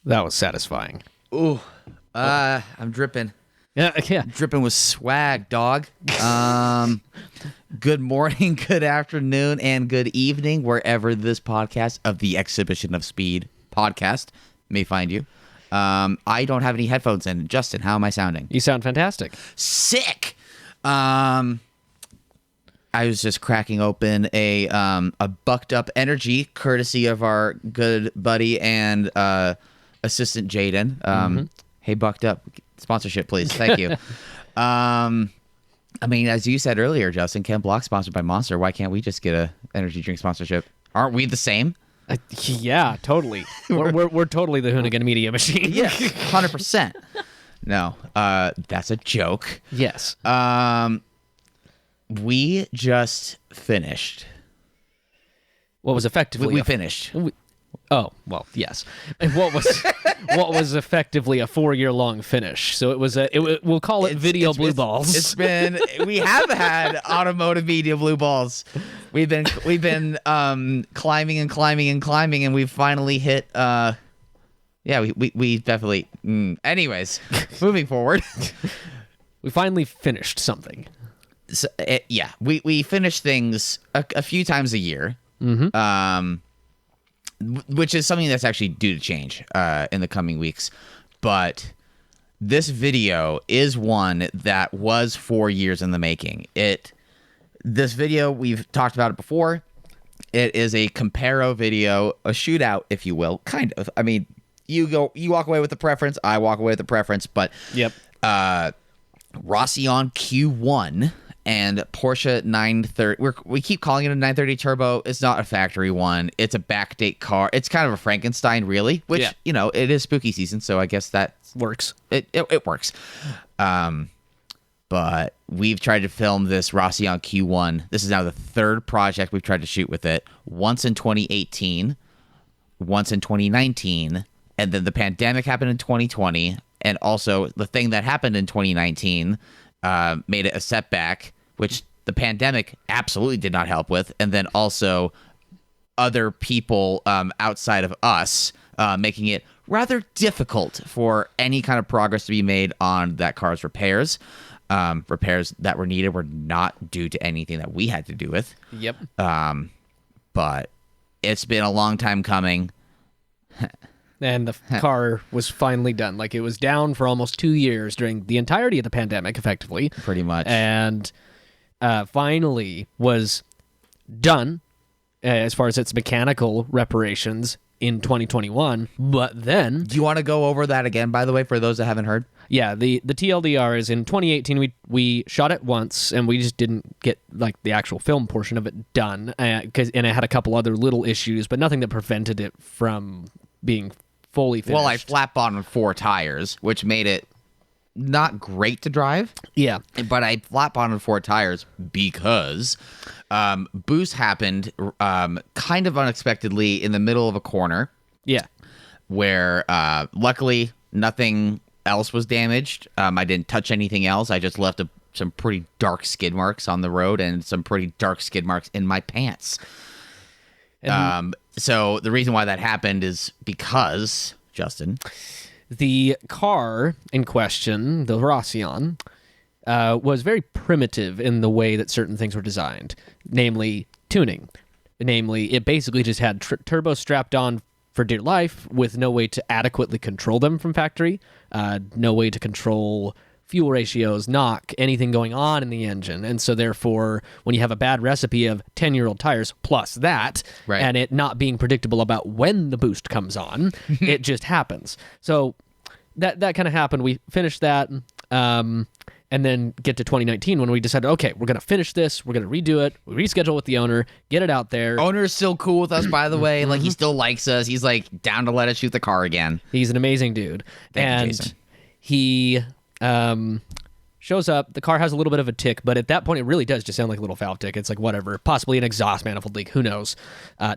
That was satisfying. Ooh, I'm dripping. Yeah. Dripping with swag, dog. Good morning, good afternoon, and good evening, wherever this podcast of the Exhibition of Speed podcast may find you. I don't have any headphones in. Justin, how am I sounding? You sound fantastic. Sick. I was just cracking open a bucked up energy, courtesy of our good buddy and assistant Jaden. Hey, bucked up sponsorship, please. Thank you. I mean, as you said earlier, Justin, Ken Block sponsored by Monster. Why can't we just get a energy drink sponsorship? Aren't we the same? Yeah, totally. We're totally the Hoonigan Media Machine. Yeah, 100%. No, that's a joke. Yes. We just finished. What was effectively We finished. Oh, well, yes. And what was effectively a 4-year-long finish. So it was we'll call it video blue balls. We have had automotive media blue balls. We've been climbing and climbing and climbing, and we've finally hit we definitely anyways, moving forward. We finally finished something. So, we finish things a few times a year. Which is something that's actually due to change in the coming weeks. But this video is one that was 4 years in the making. This video, we've talked about it before. It is a comparo video, a shootout, if you will, kind of. I mean, you walk away with the preference, I walk away with the preference, but yep. Rossion Q1 and Porsche 930. We keep calling it a 930 Turbo. It's not a factory one. It's a backdate car. It's kind of a Frankenstein, really, which, it is spooky season, so I guess that works. It works. But we've tried to film this Rossion Q1. This is now the third project we've tried to shoot with it. Once in 2018, once in 2019, and then the pandemic happened in 2020, and also the thing that happened in 2019 made it a setback, which the pandemic absolutely did not help with, and then also other people outside of us making it rather difficult for any kind of progress to be made on that car's repairs. Repairs that were needed were not due to anything that we had to do with. Yep. But it's been a long time coming. And the car was finally done. Like, it was down for almost 2 years during the entirety of the pandemic, effectively. Pretty much. And finally was done as far as its mechanical reparations in 2021. But then... Do you want to go over that again, by the way, for those that haven't heard? Yeah, the TLDR is in 2018, we shot it once, and we just didn't get like the actual film portion of it done. And it had a couple other little issues, but nothing that prevented it from being fully finished. Well, I flat bottomed 4 tires, which made it not great to drive. Yeah. But I flat bottomed 4 tires because boost happened kind of unexpectedly in the middle of a corner. Yeah. Where luckily nothing else was damaged. I didn't touch anything else. I just left some pretty dark skid marks on the road and some pretty dark skid marks in my pants. So the reason why that happened is because, Justin, the car in question, the Rossion, was very primitive in the way that certain things were designed, namely tuning. Namely, it basically just had turbo strapped on for dear life with no way to adequately control them from factory, no way to control fuel ratios, knock, anything going on in the engine. And so therefore, when you have a bad recipe of 10-year-old tires plus that, right, and it not being predictable about when the boost comes on, it just happens. So that kind of happened. We finished that, and then get to 2019 when we decided, okay, we're going to finish this, we're going to redo it, we reschedule with the owner, get it out there. Owner is still cool with us, by the way. Like, he still likes us. He's like down to let us shoot the car again. He's an amazing dude. Thank you, Jason. He shows up. The car has a little bit of a tick, but at that point, it really does just sound like a little valve tick. It's like whatever, possibly an exhaust manifold leak. Who knows?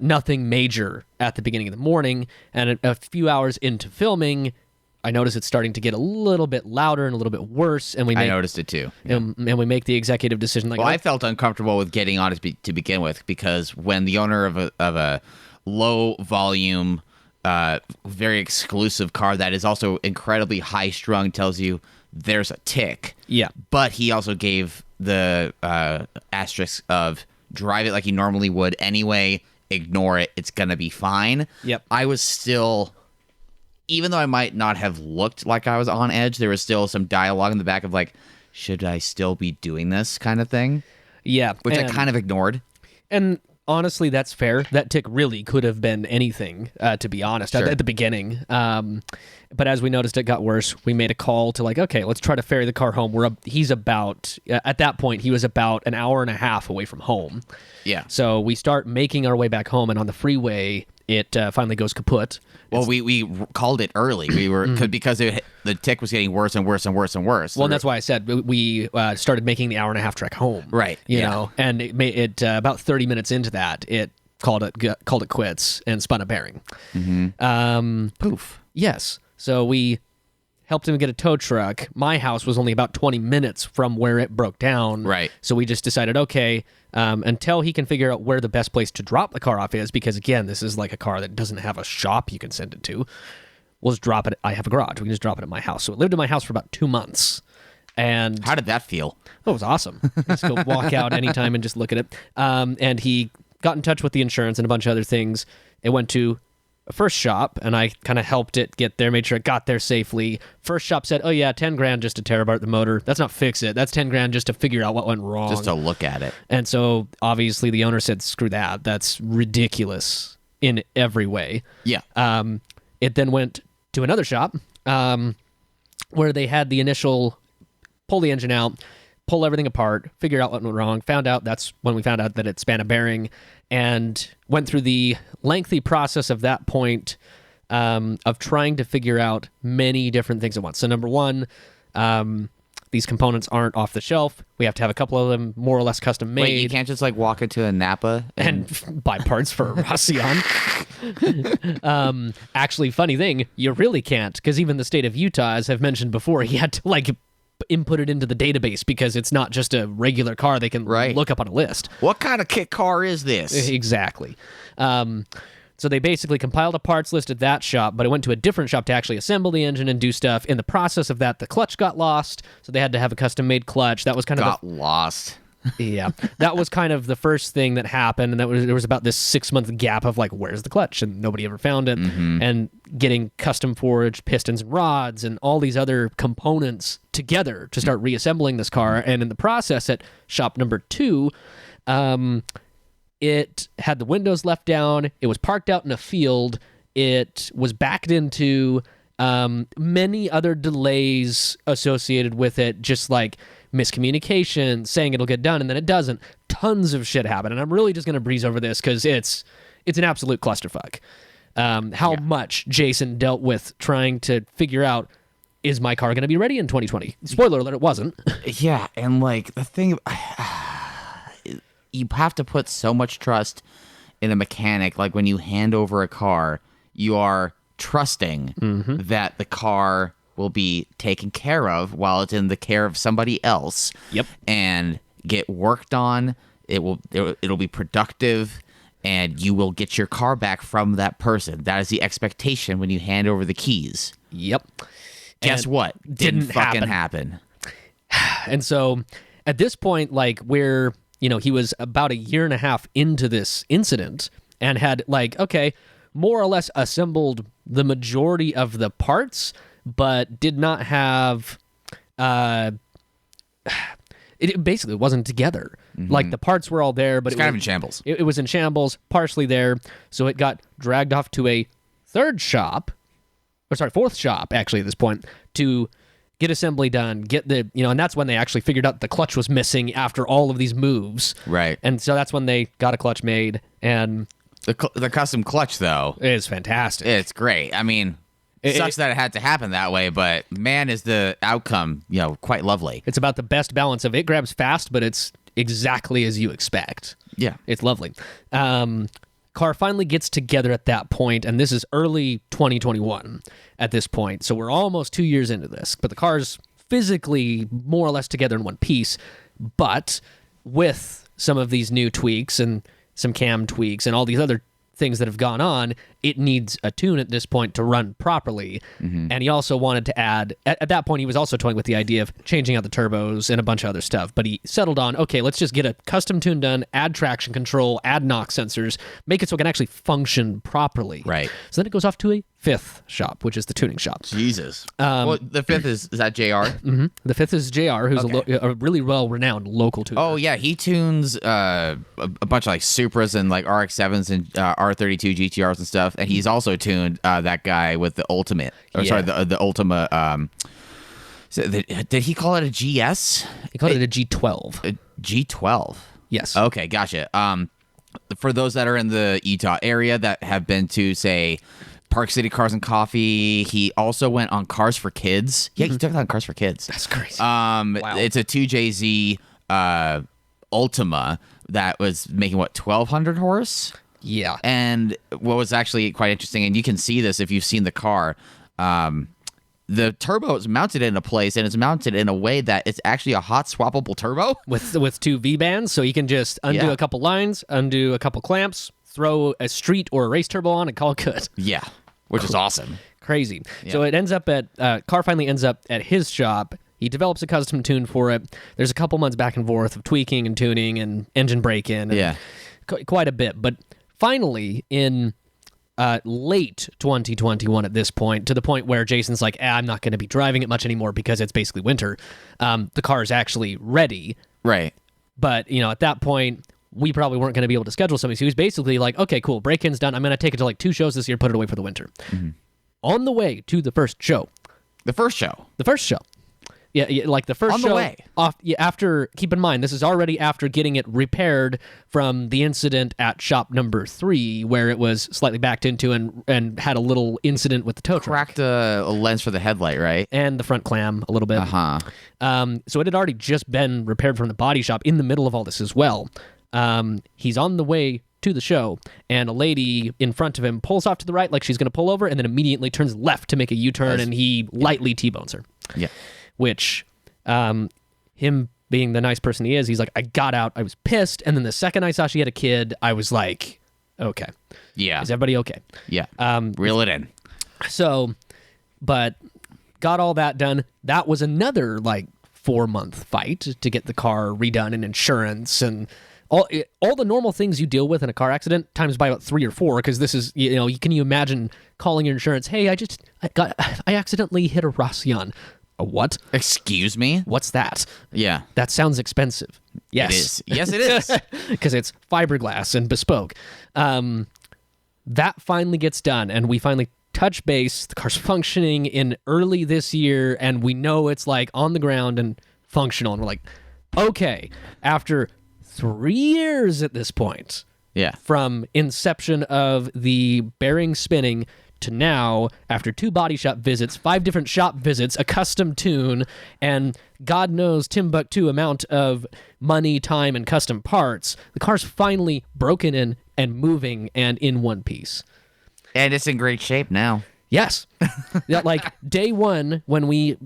Nothing major at the beginning of the morning, and a few hours into filming, I notice it's starting to get a little bit louder and a little bit worse. And I noticed it too. Yeah. And we make the executive decision. Like, I felt uncomfortable with getting on it to begin with, because when the owner of a low volume very exclusive car that is also incredibly high strung, tells you there's a tick. Yeah. But he also gave the asterisk of drive it like you normally would anyway, ignore it, it's going to be fine. Yep. I was still, even though I might not have looked like I was on edge, there was still some dialogue in the back of like, should I still be doing this kind of thing? Yeah. Which I kind of ignored. And honestly, that's fair. That tick really could have been anything, to be honest, Sure. at the beginning. But as we noticed it got worse, we made a call to like, okay, let's try to ferry the car home. He's about, at that point, he was about an hour and a half away from home. Yeah. So we start making our way back home, and on the freeway, it finally goes kaput. Well, we called it early. We were because the tick was getting worse and worse and worse and worse. Well, and that's why I said we started making the hour and a half trek home. Right, You yeah. know, and it about 30 minutes into that, it called it quits and spun a bearing. Poof. Yes. So we helped him get a tow truck. My house was only about 20 minutes from where it broke down. Right. So we just decided, okay, until he can figure out where the best place to drop the car off is, because again, this is like a car that doesn't have a shop you can send it to. We'll just drop it. I have a garage. We can just drop it at my house. So it lived in my house for about 2 months. And How did that feel? oh, it was awesome. Just go walk out anytime and just look at it. And he got in touch with the insurance and a bunch of other things. It went to a first shop, and I kind of helped it get there, made sure it got there safely. First shop said, oh yeah, 10 grand just to tear apart the motor. That's not fix it. That's 10 grand just to figure out what went wrong. Just to look at it. And so obviously the owner said, screw that. That's ridiculous in every way. Yeah. It then went to another shop where they had the initial pull the engine out, pull everything apart, figure out what went wrong. That's when we found out that it span a bearing, and went through the lengthy process of that point of trying to figure out many different things at once. So number one, these components aren't off the shelf. We have to have a couple of them more or less custom made. Wait, you can't just like walk into a Napa and buy parts for Rossion. Actually, funny thing, you really can't, because even the state of Utah, as I've mentioned before, he had to like input it into the database because it's not just a regular car they can look up on a list. What kind of kit car is this? Exactly. So they basically compiled a parts list at that shop, but it went to a different shop to actually assemble the engine and do stuff. In the process of that, the clutch got lost, so they had to have a custom-made clutch. That was kind of lost. Yeah, that was kind of the first thing that happened, and there was about this 6-month gap of like, where's the clutch, and nobody ever found it, and getting custom forged pistons and rods and all these other components together to start reassembling this car. And in the process at shop number 2, it had the windows left down, it was parked out in a field, it was backed into many other delays associated with it, just like miscommunication, saying it'll get done and then it doesn't. Tons of shit happened, and I'm really just going to breeze over this because it's an absolute clusterfuck. How much Jason dealt with trying to figure out, is my car going to be ready in 2020? Spoiler alert, it wasn't. Yeah, and like the thing, you have to put so much trust in a mechanic. Like when you hand over a car, you are trusting that the car will be taken care of while it's in the care of somebody else. Yep. And get worked on. It'll be productive, and you will get your car back from that person. That is the expectation when you hand over the keys. Yep. Guess And what? didn't fucking happen. And so at this point, like, where, he was about a year and a half into this incident and had like, okay, more or less assembled the majority of the parts, but did not have, it basically wasn't together. Like the parts were all there, but It's kind of in shambles. It was in shambles, partially there. So it got dragged off to a fourth shop actually at this point, to get assembly done, get the, and that's when they actually figured out the clutch was missing after all of these moves. Right. And so that's when they got a clutch made, and The custom clutch, though, it's fantastic. it's great. I mean, it sucks that it had to happen that way, but man, is the outcome, quite lovely. It's about the best balance of it grabs fast, but it's exactly as you expect. Yeah. It's lovely. Car finally gets together at that point, and this is early 2021 at this point. So we're almost 2 years into this, but the car's physically more or less together in one piece. But with some of these new tweaks and some cam tweaks and all these other things that have gone on, it needs a tune at this point to run properly. And he also wanted to add, at that point, he was also toying with the idea of changing out the turbos and a bunch of other stuff. But he settled on, okay, let's just get a custom tune done, add traction control, add knock sensors, make it so it can actually function properly. Right. So then it goes off to a fifth shop, which is the tuning shop. Jesus. Well, the fifth is that JR? The fifth is JR, who's a really well-renowned local tuner. Oh, yeah. He tunes a bunch of like Supras and like RX-7s and R32 GTRs and stuff. And he's also tuned that guy with the Ultimate. Or sorry, the Ultima. Did he call it a GS? He called it a G12. A G12? Yes. Okay, gotcha. For those that are in the Utah area that have been to, say, Park City Cars and Coffee, he also went on Cars for Kids. Yeah, he took it on Cars for Kids. That's crazy. Wow. It's a 2JZ Ultima that was making, 1,200 horse? Yeah. And what was actually quite interesting, and you can see this if you've seen the car, the turbo is mounted in a place, and it's mounted in a way that it's actually a hot swappable turbo. With two V-bands, so you can just undo a couple lines, undo a couple clamps, throw a street or a race turbo on, and call it good. Yeah, which is awesome. Crazy. Yeah. So it ends up at, car finally ends up at his shop. He develops a custom tune for it. There's a couple months back and forth of tweaking and tuning and engine break-in. And quite a bit. But finally, in late 2021 at this point, to the point where Jason's like, I'm not going to be driving it much anymore because it's basically winter. The car is actually ready. Right. But, at that point, we probably weren't going to be able to schedule something. So he was basically like, okay, cool, break-in's done. I'm going to take it to like 2 shows this year, put it away for the winter. On the way to the first show. The first show? The first show. Yeah, like the first on show. The way. After, keep in mind, this is already after getting it repaired from the incident at shop number 3, where it was slightly backed into and had a little incident with the tow truck. Cracked a lens for the headlight, right? And the front clam a little bit. So it had already just been repaired from the body shop in the middle of all this as well. He's on the way to the show, and a lady in front of him pulls off to the right like she's going to pull over, and then immediately turns left to make a U-turn, and he lightly T-bones her. Yeah. Which, him being the nice person he is, he's like, I got out, I was pissed, and then the second I saw she had a kid, I was like, okay. Yeah. Is everybody okay? Yeah. Reel it in. So, but got all that done. That was another, 4-month fight to get the car redone and insurance and all the normal things you deal with in a car accident times by about 3 or 4, because this is, can you imagine calling your insurance, hey, I accidentally hit a Rossion. A what? Excuse me? What's that? Yeah. That sounds expensive. Yes. It is. Yes, it is. Because it's fiberglass and bespoke. That finally gets done, and we finally touch base. The car's functioning in early this year, and we know it's on the ground and functional. And we're like, okay, after 3 years at this point. Yeah. From inception of the bearing spinning to now, after 2 body shop visits, 5 different shop visits, a custom tune, and God knows Timbuktu amount of money, time, and custom parts, the car's finally broken in and moving and in one piece. And it's in great shape now. Yes. Day one, when we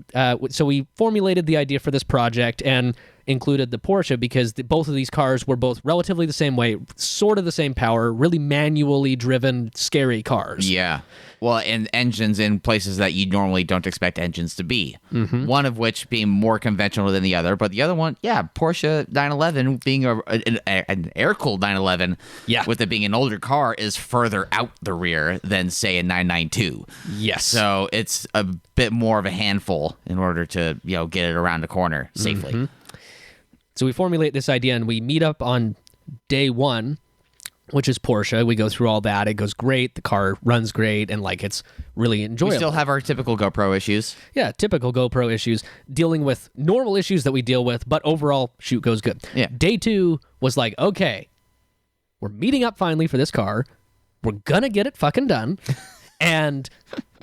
formulated the idea for this project and included the Porsche because both of these cars were both relatively the same weight, sort of the same power, really manually driven, scary cars. Yeah. Well, and engines in places that you normally don't expect engines to be. Mm-hmm. One of which being more conventional than the other, but the other one, Porsche 911 being an air-cooled 911, with it being an older car, is further out the rear than, say, a 992. Yes. So it's a bit more of a handful in order to, get it around the corner safely. Mm-hmm. So we formulate this idea, and we meet up on day 1, which is Porsche. We go through all that. It goes great. The car runs great, and it's really enjoyable. We still have our typical GoPro issues. Yeah, typical GoPro issues, dealing with normal issues that we deal with, but overall, shoot goes good. Yeah. Day 2 was okay, we're meeting up finally for this car. We're gonna get it fucking done. And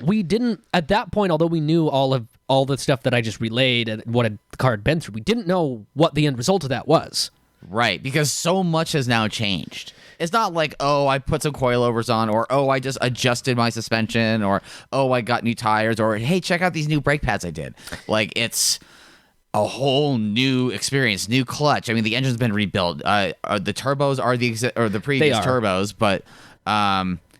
we didn't, at that point, although we knew all the stuff that I just relayed and what the car had been through, we didn't know what the end result of that was. Right, because so much has now changed. It's not like, I put some coilovers on, or, I just adjusted my suspension, or, I got new tires, or, hey, check out these new brake pads I did. It's a whole new experience, new clutch. I mean, the engine's been rebuilt. The turbos are the previous turbos, but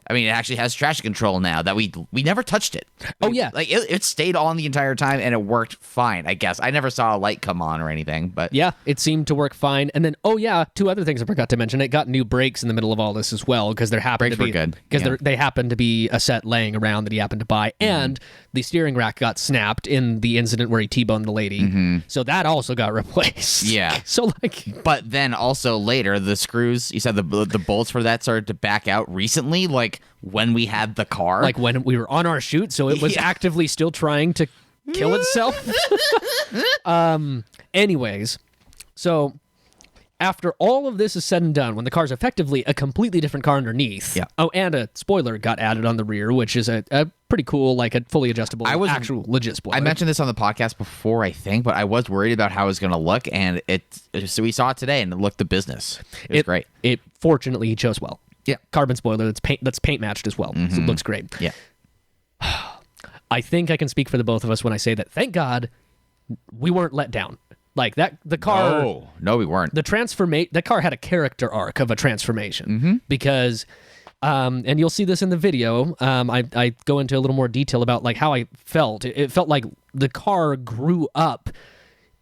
I mean, it actually has traction control now that we never touched it. Oh, yeah. Like it stayed on the entire time and it worked fine, I guess. I never saw a light come on or anything, but Yeah, it seemed to work fine. And then, two other things I forgot to mention. It got new brakes in the middle of all this as well because there happened Brakes to be were good. because Yeah. they happened to be a set laying around that he happened to buy, and the steering rack got snapped in the incident where he T-boned the lady. So that also got replaced. Yeah. So like, But then also later, the screws, you said the bolts for that started to back out recently, like when we had the car. like when we were on our shoot, so it was Yeah. actively still trying to kill itself. Anyways, so after all of this is said and done, when the car's effectively a completely different car underneath. Yeah. Oh, and a spoiler got added on the rear, which is a pretty cool, like a fully adjustable, actual legit spoiler. I mentioned this on the podcast before, I think, but I was worried about how it was going to look, and so we saw it today, and it looked the business. It was great. It fortunately he chose well. Yeah. Carbon spoiler that's paint matched as well. So it looks great. Yeah. I think I can speak for the both of us when I say that thank God we weren't let down. Like that, the car. No, we weren't. That car had a character arc of a transformation because, and you'll see this in the video. I go into a little more detail about like how I felt. It felt like the car grew up,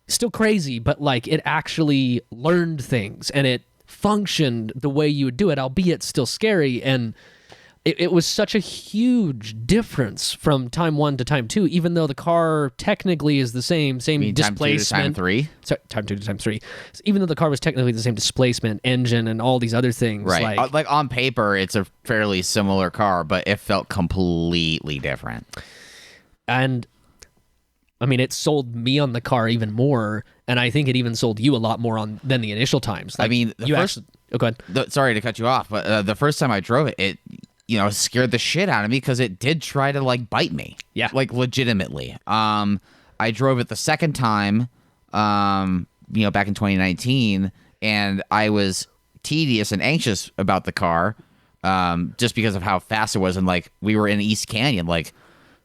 still crazy, but like it actually learned things and it functioned the way you would do it, albeit still scary. And it was such a huge difference from time 1 to time 2, even though the car technically is the same mean time 2 to displacement. time 3? Sorry, time 2 to time 3. So even though the car was technically the same displacement, engine, and all these other things. Right. Like on paper, it's a fairly similar car, but it felt completely different. And I mean, it sold me on the car even more, and I think it even sold you a lot more than the initial times. Like, I mean, go ahead. Sorry to cut you off, but the first time I drove it, it scared the shit out of me because it did try to like bite me. Yeah. Like legitimately. I drove it the second time, back in 2019, and I was tedious and anxious about the car, just because of how fast it was, and like we were in East Canyon, like,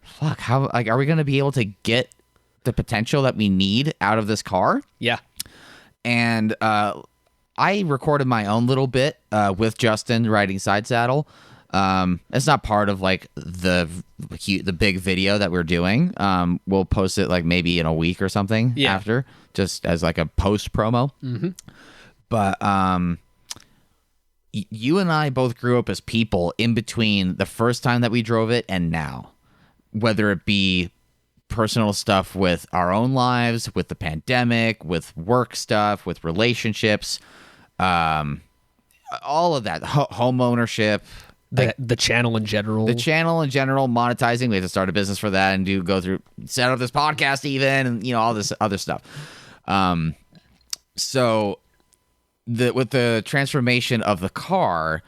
fuck, how like are we gonna be able to get the potential that we need out of this car? Yeah. And I recorded my own little bit with Justin riding side saddle. It's not part of like the big video that we're doing. We'll post it like maybe in a week or something after, just as like a post promo. But you and I both grew up as people in between the first time that we drove it and now, whether it be personal stuff with our own lives, with the pandemic, with work stuff, with relationships, all of that, home ownership. The channel in general. The channel in general, monetizing. We have to start a business for that and go through, set up this podcast even, and all this other stuff. So with the transformation of the car,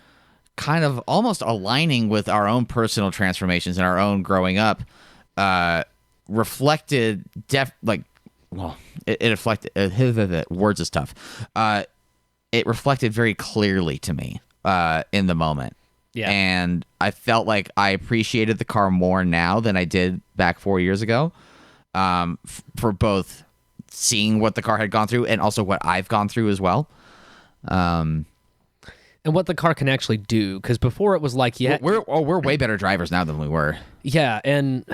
kind of almost aligning with our own personal transformations and our own growing up, reflected it reflected words is tough. It reflected very clearly to me in the moment. Yeah. And I felt like I appreciated the car more now than I did back 4 years ago, for both seeing what the car had gone through and also what I've gone through as well. And what the car can actually do, because before it was like, we're way better drivers now than we were. Yeah, and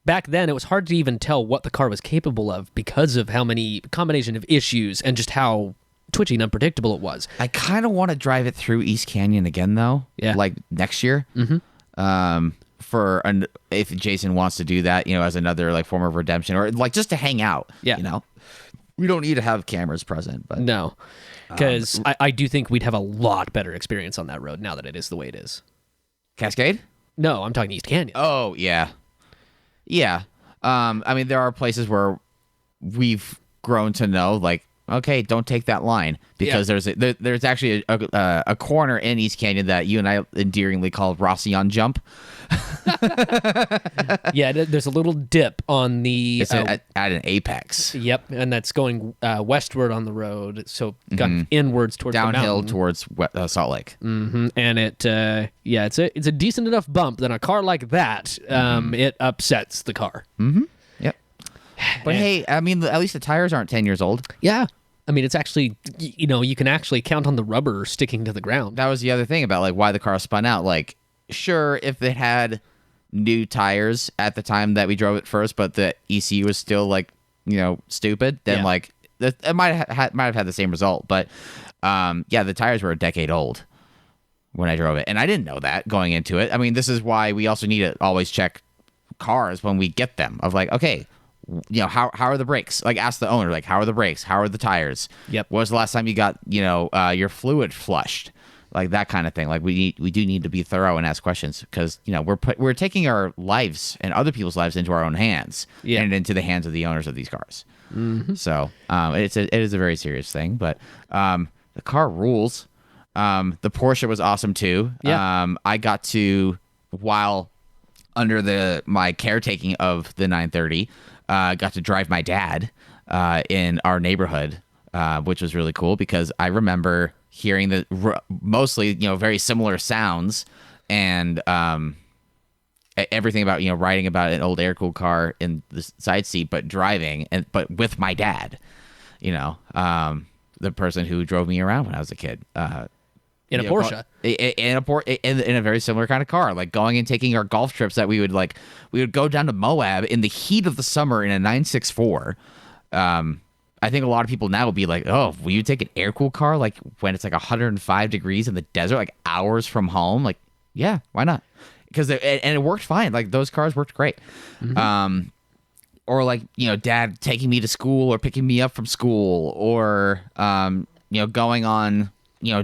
back then it was hard to even tell what the car was capable of because of how many combination of issues and just how twitchy and unpredictable it was. I kind of want to drive it through East Canyon again, though. Yeah. Like next year. If Jason wants to do that, as another like form of redemption, or like just to hang out. Yeah. We don't need to have cameras present, but No, because I do think we'd have a lot better experience on that road now that it is the way it is. Cascade? No, I'm talking East Canyon. Oh, yeah. Yeah. I mean, there are places where we've grown to know, like, okay, don't take that line, because there's actually a corner in East Canyon that you and I endearingly call Rossion Jump. Yeah, there's a little dip on the... It's at an apex. Yep, and that's going westward on the road, so got inwards towards downhill the towards Salt Lake. And it's a decent enough bump that a car like that, it upsets the car. Yep. But hey, I mean, at least the tires aren't 10 years old. Yeah. I mean, it's actually, you can actually count on the rubber sticking to the ground. That was the other thing about like why the car spun out. Like, sure, if it had new tires at the time that we drove it first, but the ECU was still like, stupid, then like it might have had the same result. But the tires were a decade old when I drove it, and I didn't know that going into it. I mean, this is why we also need to always check cars when we get them. Of like, okay, how are the brakes? Like, ask the owner, like, how are the brakes? How are the tires? Yep. When was the last time you got your fluid flushed? Like that kind of thing. Like we do need to be thorough and ask questions because we're taking our lives and other people's lives into our own hands and into the hands of the owners of these cars. Mm-hmm. So it is a very serious thing. But the car rules. The Porsche was awesome too. Yeah. I got to, while under my caretaking of the 930, got to drive my dad in our neighborhood, which was really cool because I remember hearing the mostly very similar sounds and everything about writing about an old air-cooled car in the side seat, but driving but with my dad, the person who drove me around when I was a kid. In a Porsche. In a very similar kind of car, like going and taking our golf trips that we would go down to Moab in the heat of the summer in a 964. I think a lot of people now will be like, oh, will you take an air-cooled car like when it's like 105 degrees in the desert, like hours from home? Like, yeah, why not? Because it worked fine. Like those cars worked great. Mm-hmm. Or like, dad taking me to school or picking me up from school or, going on,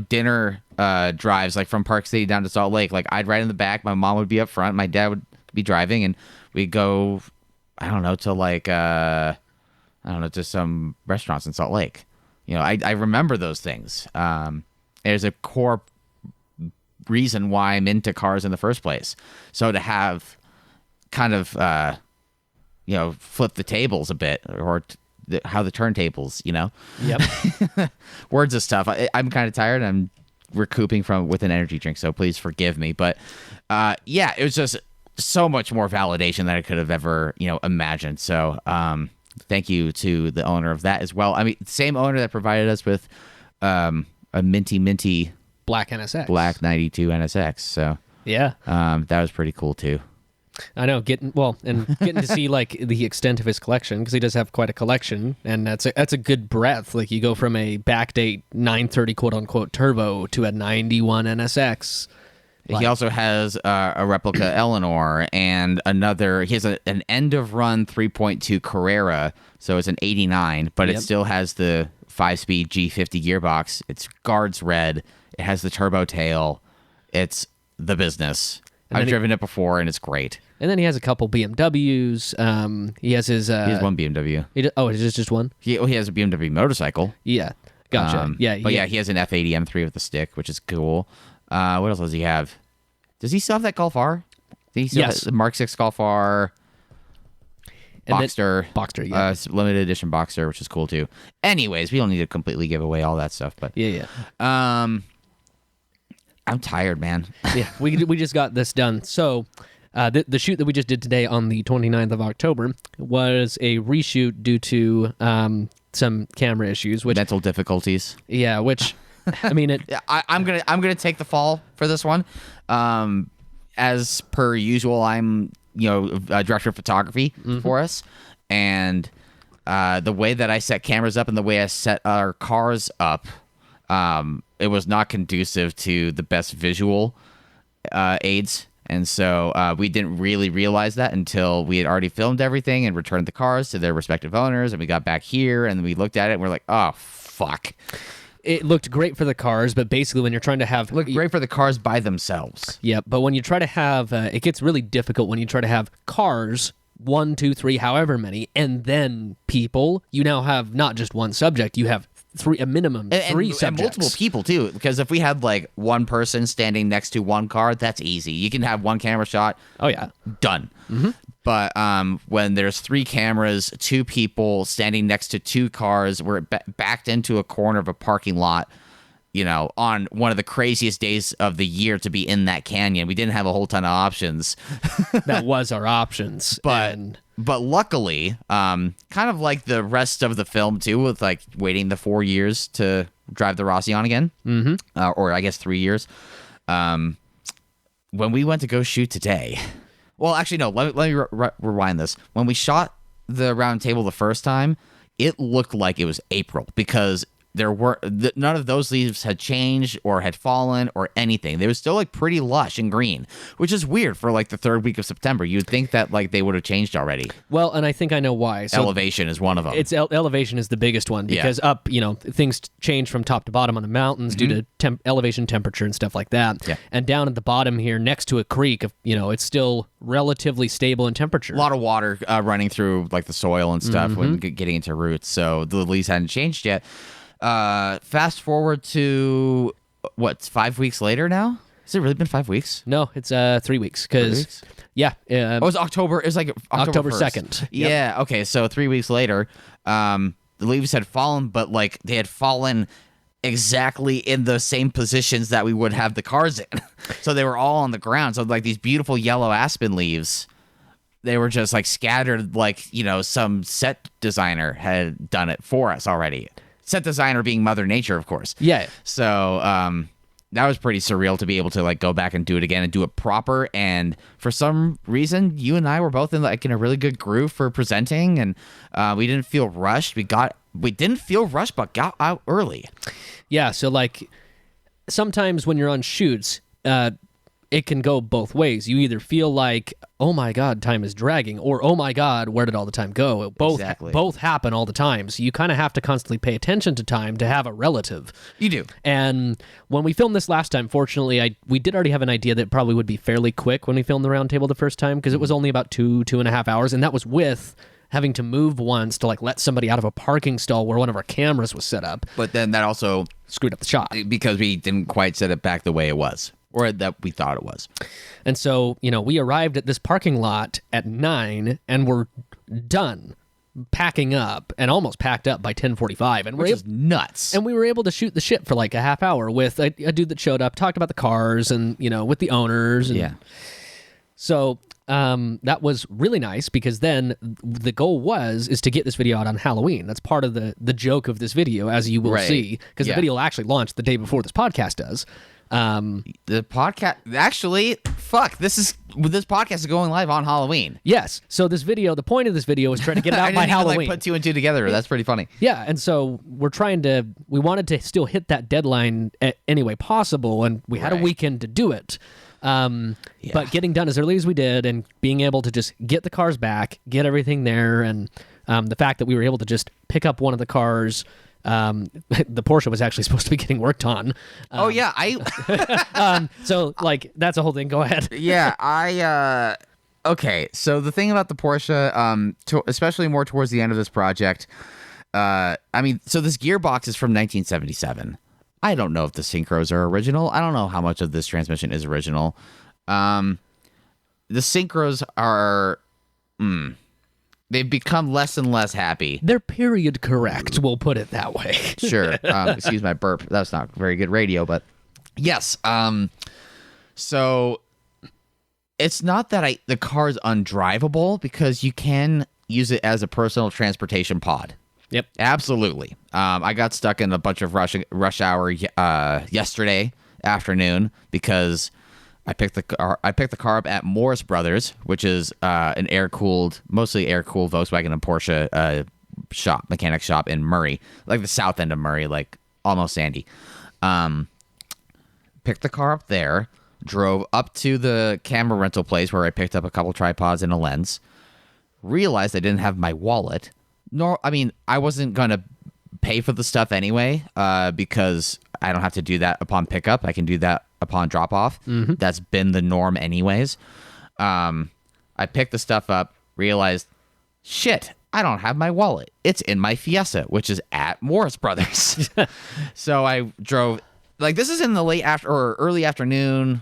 dinner drives like from Park City down to Salt Lake. Like I'd ride in the back. My mom would be up front. My dad would be driving and we'd go, I don't know, to like, to some restaurants in Salt Lake. I remember those things. There's a core reason why I'm into cars in the first place. So to have kind of, flip the tables a bit or how the turntables, Yep. words of stuff. I'm kind of tired. I'm recouping with an energy drink, so please forgive me. But it was just so much more validation than I could have ever, imagined. So thank you to the owner of that as well. I mean, same owner that provided us with a minty Black NSX. Black 92 NSX. So yeah, that was pretty cool too. I know, getting to see like the extent of his collection because he does have quite a collection, and that's a good breadth. Like you go from a backdate 930 quote unquote turbo to a 91 NSX. He also has a replica Eleanor and he has an end of run 3.2 Carrera, so it's an 89, but it still has the 5-speed G50 gearbox. It's guards red. It has the turbo tail. It's the business. I've driven it before, and it's great. And then he has a couple BMWs. He has his... he has one BMW. Is it just one? He has a BMW motorcycle. Yeah, gotcha. He has an F80 M3 with a stick, which is cool. What else does he have? Does he still have that Golf R? Yes. The Mark 6 Golf R. Boxster. Boxster, yeah. Limited edition Boxster, which is cool, too. Anyways, we don't need to completely give away all that stuff, but... Yeah. I'm tired, man. Yeah, we just got this done. So the shoot that we just did today on the 29th of October was a reshoot due to some camera issues, which mental difficulties. Yeah, which I mean, I'm gonna take the fall for this one. As per usual, I'm director of photography for us, and the way that I set cameras up and the way I set our cars up. It was not conducive to the best visual aids. And so we didn't really realize that until we had already filmed everything and returned the cars to their respective owners. And we got back here and we looked at it and we're like, oh, fuck. It looked great for the cars, but basically when you're trying to have... Looked great for the cars by themselves. Yeah, but when you try to have... it gets really difficult when you try to have cars, 1, 2, 3, however many, and then people. You now have not just one subject, you have a minimum three subjects. And multiple people, too, because if we had, like, one person standing next to one car, that's easy. You can have one camera shot. Oh, yeah. Done. Mm-hmm. But when there's 3 cameras, 2 people standing next to 2 cars, we're backed into a corner of a parking lot, on one of the craziest days of the year to be in that canyon. We didn't have a whole ton of options. That was our options. But But luckily, kind of like the rest of the film too, with like waiting the 4 years to drive the Rossion again, or I guess 3 years. When we went to go shoot today, well, actually no, let me rewind this. When we shot the round table the first time, it looked like it was April because there were none of those leaves had changed or had fallen or anything. They were still like pretty lush and green, which is weird for like the third week of September. You'd think that like they would have changed already. Well, and I think I know why. So elevation is one of them. It's elevation is the biggest one because up, things change from top to bottom on the mountains due to elevation, temperature, and stuff like that. Yeah. And down at the bottom here, next to a creek, it's still relatively stable in temperature. A lot of water running through like the soil and stuff when getting into roots. So the leaves hadn't changed yet. Fast forward to what, 5 weeks later now? Has it really been 5 weeks? No, it's 3 weeks because it was October. It was like October 2nd. Yeah. Okay. So 3 weeks later, the leaves had fallen, but like they had fallen exactly in the same positions that we would have the cars in. So they were all on the ground. So like these beautiful yellow aspen leaves, they were just like scattered, like some set designer had done it for us already. Set designer being Mother Nature, of course. Yeah. So that was pretty surreal to be able to like go back and do it again and do it proper. And for some reason, you and I were both in a really good groove for presenting, and we didn't feel rushed. We didn't feel rushed, but got out early. Yeah. So like sometimes when you're on shoots, it can go both ways. You either feel like, oh my God, time is dragging, or oh my God, where did all the time go? Both happen all the time. So you kind of have to constantly pay attention to time to have a relative. You do. And when we filmed this last time, fortunately, we did already have an idea that it probably would be fairly quick when we filmed the round table the first time, because it was only about 2.5 hours, and that was with having to move once to like let somebody out of a parking stall where one of our cameras was set up. But then that also screwed up the shot because we didn't quite set it back the way it was. Or that we thought it was. And so, we arrived at this parking lot at 9 and we're done packing up and almost packed up by 10:45. And which is nuts. And we were able to shoot the shit for like a half hour with a dude that showed up, talked about the cars and, with the owners. And yeah. So that was really nice because then the goal is to get this video out on Halloween. That's part of the joke of this video, as you will see, because the video will actually launch the day before this podcast does. The podcast actually, this podcast is going live on Halloween. Yes. So the point of this video is trying to get it out by Halloween. Like, put two and two together. That's pretty funny. Yeah. And so we wanted to still hit that deadline any way possible. And we had a weekend to do it. But getting done as early as we did and being able to just get the cars back, get everything there. And, the fact that we were able to just pick up one of the cars, the Porsche was actually supposed to be getting worked on. So like that's a whole thing. Go ahead. Yeah, okay. So the thing about the Porsche, especially more towards the end of this project, so this gearbox is from 1977. I don't know if the synchros are original. I don't know how much of this transmission is original. The synchros are, they've become less and less happy. They're period correct, we'll put it that way. Sure. Excuse my burp. That's not very good radio, but yes. So it's not that the car's undrivable because you can use it as a personal transportation pod. Yep. Absolutely. I got stuck in a bunch of rush hour yesterday afternoon because I picked the car up at Morris Brothers, which is an mostly air-cooled Volkswagen and Porsche mechanic shop in Murray, like the south end of Murray, like almost Sandy. Picked the car up there, drove up to the camera rental place where I picked up a couple tripods and a lens, realized I didn't have my wallet. I wasn't going to pay for the stuff anyway because I don't have to do that upon pickup. I can do that upon drop-off. Mm-hmm. That's been the norm anyways. I picked the stuff up, realized, shit, I don't have my wallet. It's in my Fiesta, which is at Morris Brothers. So I drove, this is in the late afternoon.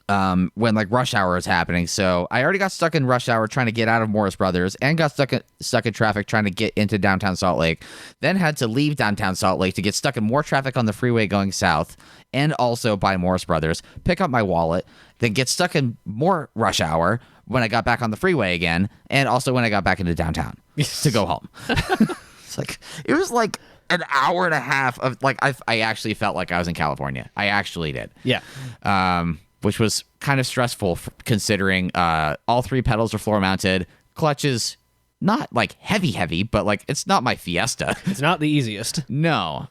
when like rush hour is happening. So I already got stuck in rush hour trying to get out of Morris Brothers and got stuck in traffic trying to get into downtown Salt Lake. Then had to leave downtown Salt Lake to get stuck in more traffic on the freeway going south and also by Morris Brothers, pick up my wallet, then get stuck in more rush hour when I got back on the freeway again, and also when I got back into downtown to go home. It was like an hour and a half of like I actually felt like I was in California. I actually did. Yeah. Which was kind of stressful considering all 3 pedals are floor mounted, clutches not like heavy, but like it's not my Fiesta. It's not the easiest. No.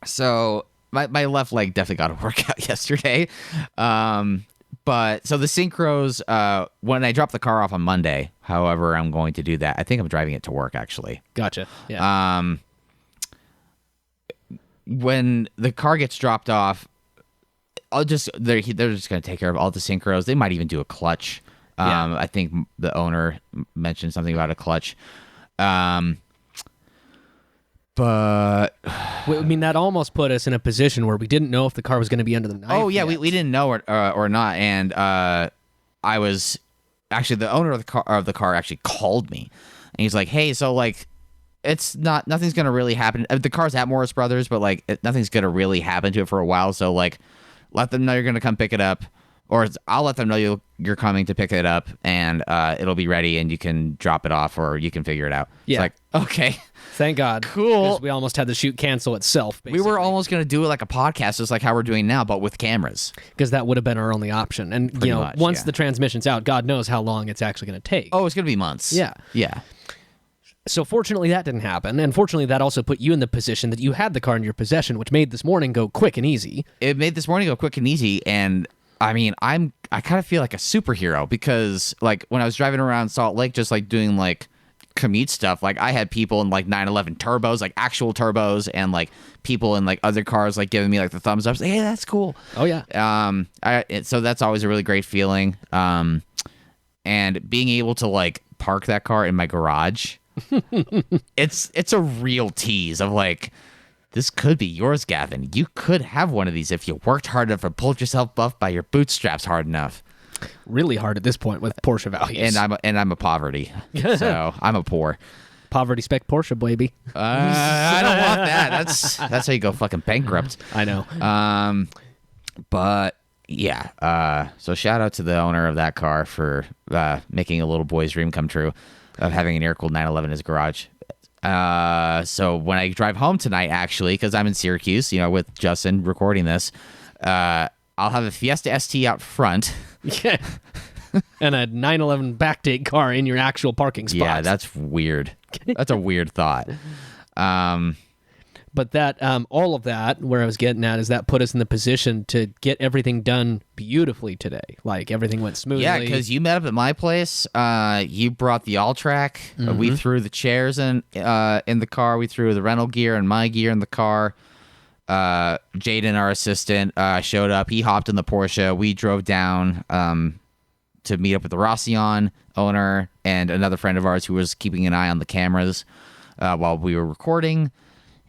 So my left leg definitely got a workout yesterday. But so the synchros, when I drop the car off on Monday, however I'm going to do that, I think I'm driving it to work actually. Gotcha. Yeah. When the car gets dropped off, they're just going to take care of all the synchros. They might even do a clutch. I think the owner mentioned something about a clutch. But I mean, that almost put us in a position where we didn't know if the car was going to be under the knife. Oh yeah, we didn't know or not. And I was actually the owner of the car actually called me, and he's like, "Hey, so like, nothing's gonna really happen. The car's at Morris Brothers, but like, nothing's gonna really happen to it for a while. So like, let them know you're gonna come pick it up, or I'll let them know you're coming to pick it up, and it'll be ready, and you can drop it off, or you can figure it out." Yeah. It's like, okay. Thank God. Cool. 'Cause we almost had the shoot cancel itself, basically. We were almost going to do it like a podcast, just like how we're doing now, but with cameras. Because that would have been our only option. And, Pretty much, once yeah. the transmission's out, God knows how long it's actually going to take. Oh, it's going to be months. Yeah. Yeah. So fortunately, that didn't happen. And fortunately, that also put you in the position that you had the car in your possession, which made this morning go quick and easy. It made this morning go quick and easy, and I mean, I kind of feel like a superhero because, like, when I was driving around Salt Lake, just like doing like commute stuff, like I had people in like 911 turbos, like actual turbos, and like people in like other cars like giving me like the thumbs up, like, hey, that's cool. Oh yeah. So that's always a really great feeling. And being able to like park that car in my garage, it's a real tease of like, this could be yours, Gavin. You could have one of these if you worked hard enough and pulled yourself up by your bootstraps hard enough. Really hard at this point with Porsche values. And I'm a poverty, so I'm a poor. Poverty spec Porsche, baby. I don't want that. That's how you go fucking bankrupt. I know. But yeah. So shout out to the owner of that car for making a little boy's dream come true of having an air-cooled 911 in his garage. So when I drive home tonight, actually, because I'm in Syracuse, with Justin recording this, I'll have a Fiesta ST out front. Yeah. And a 911 backdate car in your actual parking spot. Yeah, that's weird. That's a weird thought. But that, all of that, where I was getting at, is that put us in the position to get everything done beautifully today. Like, everything went smoothly. Yeah, because you met up at my place. You brought the all-track. Mm-hmm. We threw the chairs in the car. We threw the rental gear and my gear in the car. Jaden, our assistant, showed up. He hopped in the Porsche. We drove down to meet up with the Rossion owner and another friend of ours who was keeping an eye on the cameras while we were recording.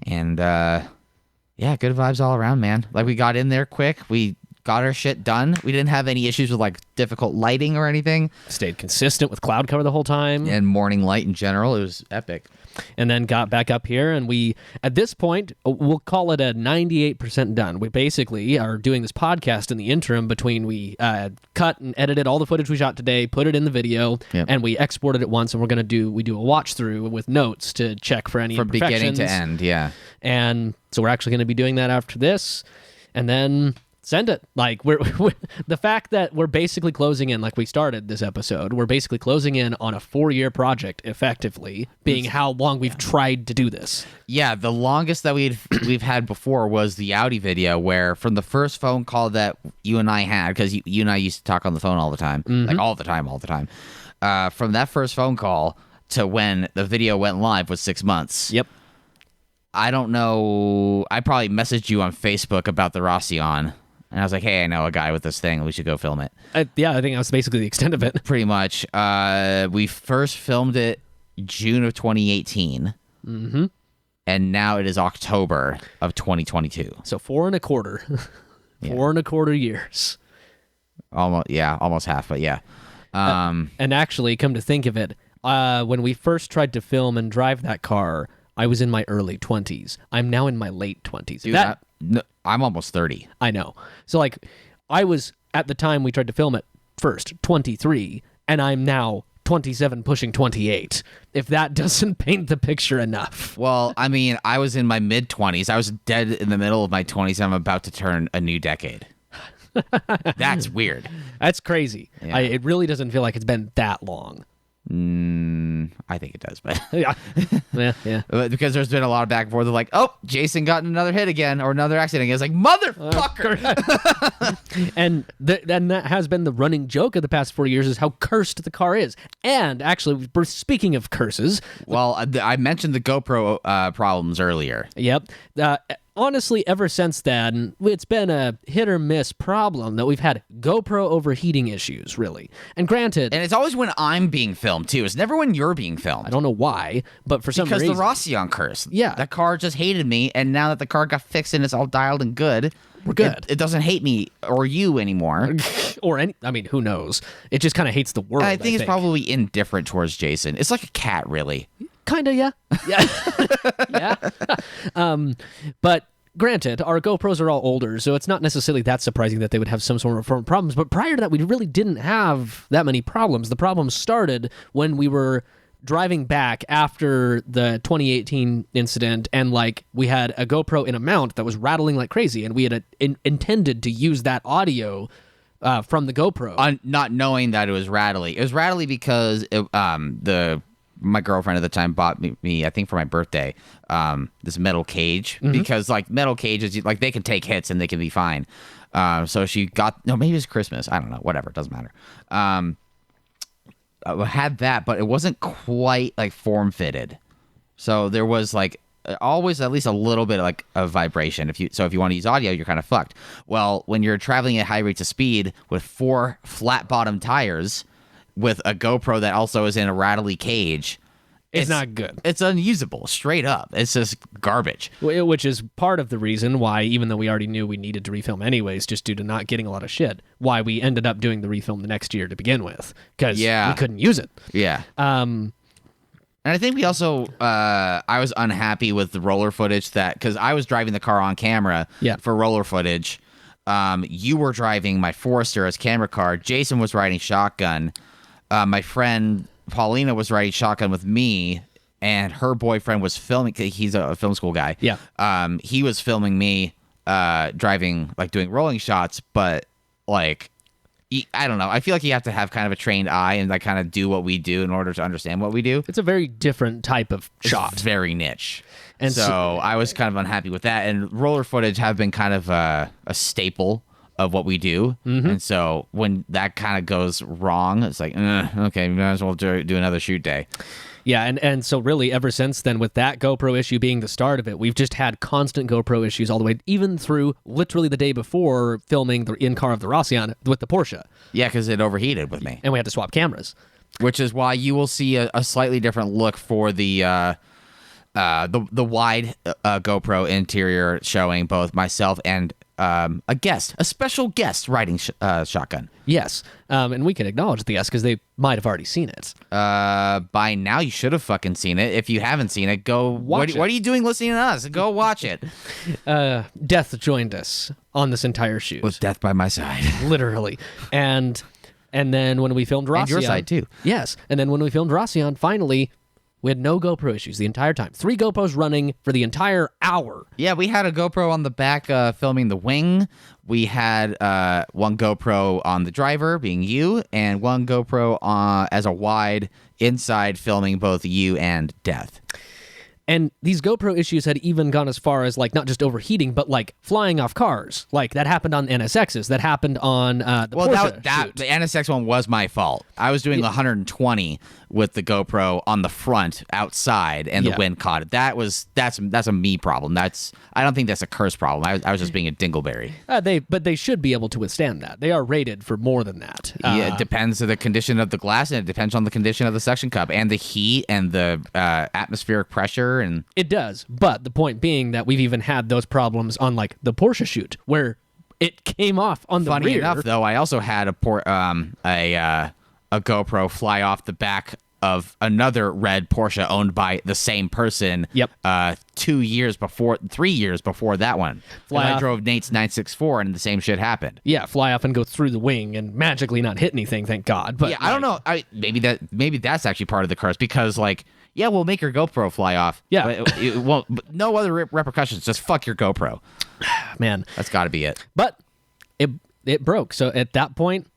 And yeah, good vibes all around, man. Like, we got in there quick. We got our shit done. We didn't have any issues with like difficult lighting or anything. Stayed consistent with cloud cover the whole time. And morning light in general. It was epic. And then got back up here, and we, at this point, we'll call it a 98% done. We basically are doing this podcast in the interim between we cut and edited all the footage we shot today, put it in the video, Yep. and we exported it once, and we do a watch through with notes to check for any From beginning to end, yeah. And so we're actually going to be doing that after this, and then send it. Like, we're the fact that we're basically closing in, like we started this episode, we're basically closing in on a 4-year project, effectively, being how long we've tried to do this. Yeah, the longest that we've had before was the Audi video, where from the first phone call that you and I had, because you and I used to talk on the phone all the time, like all the time. From that first phone call to when the video went live was 6 months. Yep. I don't know. I probably messaged you on Facebook about the Rossion. And I was like, hey, I know a guy with this thing. We should go film it. Yeah, I think that was basically the extent of it. Pretty much. We first filmed it June of 2018. Mm-hmm. And now it is October of 2022. So 4 1/4. 4 1/4 years. almost half, but yeah. And actually, come to think of it, when we first tried to film and drive that car, I was in my early 20s. I'm now in my late 20s. Dude, I'm almost 30. I know. So, like, I was, at the time we tried to film it first, 23, and I'm now 27 pushing 28. If that doesn't paint the picture enough. Well, I mean, I was in my mid-20s. I was dead in the middle of my 20s, and I'm about to turn a new decade. That's weird. That's crazy. Yeah. It really doesn't feel like it's been that long. I think it does, but Yeah. Yeah. because there's been a lot of back and forth of like, oh, Jason got in another hit again or another accident again. It's like, motherfucker. And that has been the running joke of the past 4 years is how cursed the car is. And actually, speaking of curses. Well, I mentioned the GoPro problems earlier. Yep. Honestly, ever since then, it's been a hit or miss problem that we've had GoPro overheating issues, really. And granted... And it's always when I'm being filmed, too. It's never when you're being filmed. I don't know why, but for some reason... Because the Rossion curse. Yeah. The car just hated me, and now that the car got fixed and it's all dialed and good... We're good. It doesn't hate me or you anymore. Or any... I mean, who knows? It just kind of hates the world, I think it's probably indifferent towards Jason. It's like a cat, really. Kind of, yeah. Yeah. Yeah. But granted, our GoPros are all older, so it's not necessarily that surprising that they would have some sort of problems. But prior to that, we really didn't have that many problems. The problems started when we were driving back after the 2018 incident, and like we had a GoPro in a mount that was rattling like crazy, and we had intended to use that audio from the GoPro. Not knowing that it was rattly. It was rattly because my girlfriend at the time bought me I think for my birthday, this metal cage, because like metal cages, like they can take hits and they can be fine. So she got, no, maybe it was Christmas. I don't know. Whatever. It doesn't matter. I had that, but it wasn't quite like form fitted. So there was like always at least a little bit like of vibration. If you want to use audio, you're kind of fucked. Well, when you're traveling at high rates of speed with 4 flat bottom tires, with a GoPro that also is in a rattly cage, it's not good. It's unusable, straight up. It's just garbage. Which is part of the reason why, even though we already knew we needed to refilm anyways, just due to not getting a lot of shit, why we ended up doing the refilm the next year to begin with, because we couldn't use it. Yeah. And I think we also, I was unhappy with the roller footage because I was driving the car on camera for roller footage. You were driving my Forester as camera car. Jason was riding shotgun. My friend Paulina was riding shotgun with me, and her boyfriend was filming. He's a film school guy. Yeah. He was filming me driving, like doing rolling shots, but like, I don't know. I feel like you have to have kind of a trained eye and like kind of do what we do in order to understand what we do. It's a very different type of shot. It's very niche. And so I was kind of unhappy with that. And roller footage have been kind of a staple of what we do. And so when that kind of goes wrong, it's like, okay, we might as well do another shoot day. Yeah, and so really ever since then, with that GoPro issue being the start of it, we've just had constant GoPro issues all the way, even through literally the day before filming the in-car of the Rossion with the Porsche. Yeah, because it overheated with me. And we had to swap cameras. Which is why you will see a slightly different look for the wide GoPro interior showing both myself and a special guest riding shotgun. Yes, and we can acknowledge the guest because they might have already seen it. By now you should have fucking seen it. If you haven't seen it, go watch it. What are you doing listening to us? Go watch it. Death joined us on this entire shoot. With death by my side. Literally. And then when we filmed Rossion... And your side, too. Yes. And then when we filmed Rossion, finally, we had no GoPro issues the entire time. 3 GoPros running for the entire hour. Yeah, we had a GoPro on the back filming the wing. We had one GoPro on the driver, being you, and one GoPro as a wide inside filming both you and Death. And these GoPro issues had even gone as far as, like, not just overheating, but, like, flying off cars. Like, that happened on NSXs. That happened on the Porsche shoot. The NSX one was my fault. I was doing 120 with the GoPro on the front outside, and the wind caught it. That's a me problem. I don't think that's a curse problem. I was just being a dingleberry. But they should be able to withstand that. They are rated for more than that. Yeah, it depends on the condition of the glass, and it depends on the condition of the suction cup, and the heat, and the atmospheric pressure. And it does, but the point being that we've even had those problems on like the Porsche shoot where it came off on the Funny rear. enough, though, I also had a GoPro fly off the back of another red Porsche owned by the same person. Yep. 3 years before that one. Fly I off. drove Nate's 964 and the same shit happened. Yeah, fly off and go through the wing and magically not hit anything, thank God. But Yeah, I don't know. Maybe that's actually part of the curse because we'll make your GoPro fly off. Yeah. But it won't. But no other repercussions. Just fuck your GoPro. Man, That's got to be it. but it broke. So at that point,